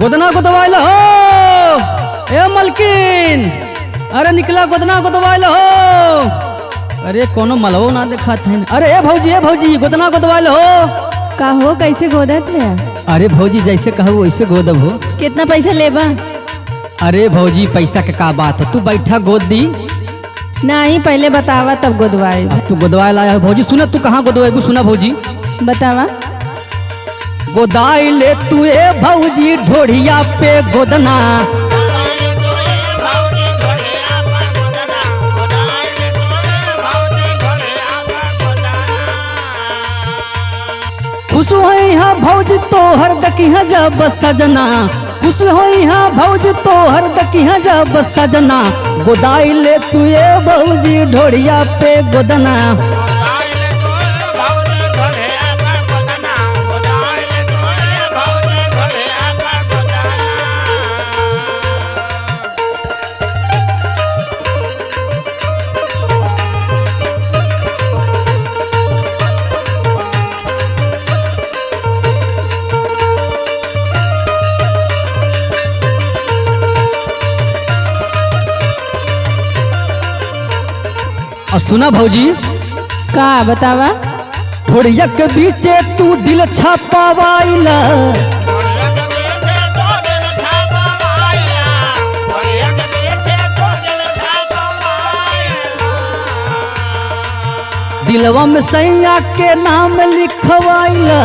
गोदना को दवाई लो हो। ए मलकिन, अरे निकला गोदना को दवाई लो हो। अरे कोनो मलवो ना देखा थे। अरे ए भौजी गोदना को दवाई लो हो। का हो कैसे गोदत है? अरे भौजी जैसे कहू वैसे गोदब हो। कितना पैसा लेबा? अरे भौजी पैसा के का बात है, तू बैठा गोद दी। नहीं पहले बतावा तब गोदवाए। तू गोदवाए लाया है भौजी। सुना तू कहाँ गोदवाएबू, सुना भौजी बतावा। गोदाई ले तू ए भौजी ढोढ़िया पे गोदना। खुश होई हा भौजी तोहर दकिहा जब सजना। खुश होई हा भौजी तोहर दकिहा जब सजना। गोदाई ले तू ए भौजी ढोढ़िया पे गोदना। और सुना भौजी का बतावा। ढोढ़िया के बीचे तू दिल छापावाइला। दिलवा में सैया के नाम लिखवाइला।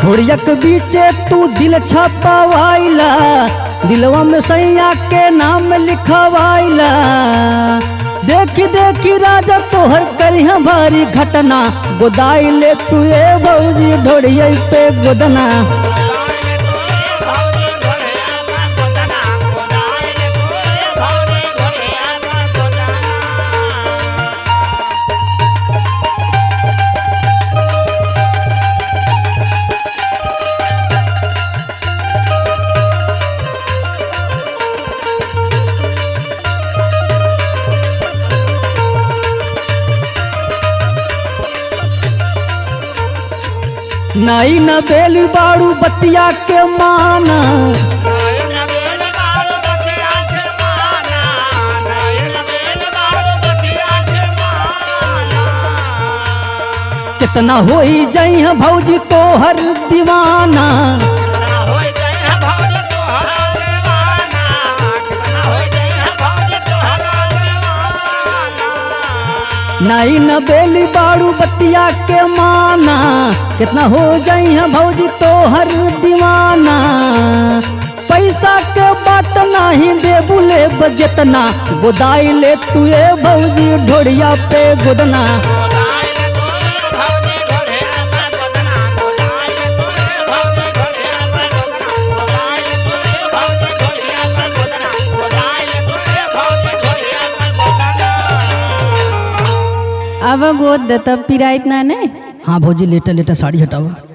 ढोढ़िया के बीचे तू दिल छपावाइला। दिलवा में सैया के नाम लिखवाइला। देखी देखी राजा तोहर करिहा भारी घटना। गोदाई ले तू ए भौजी ढोढ़िया पे गोदना। नाई न बेल बाड़ू बतिया के माना। कितना होई जाई है भौजी तोहर दीवाना। नाई न बेली बाड़ू बतिया के माना। कितना हो जाई है भौजी तोहर दीवाना। पैसा के बात नहीं दे बुले बजतना। गोदाई ले तू ए भौजी ढोढ़िया पे गोदना। अब गोद दे तब पिराइत ना ने। हाँ भौजी लेटा लेटा साड़ी हटावा।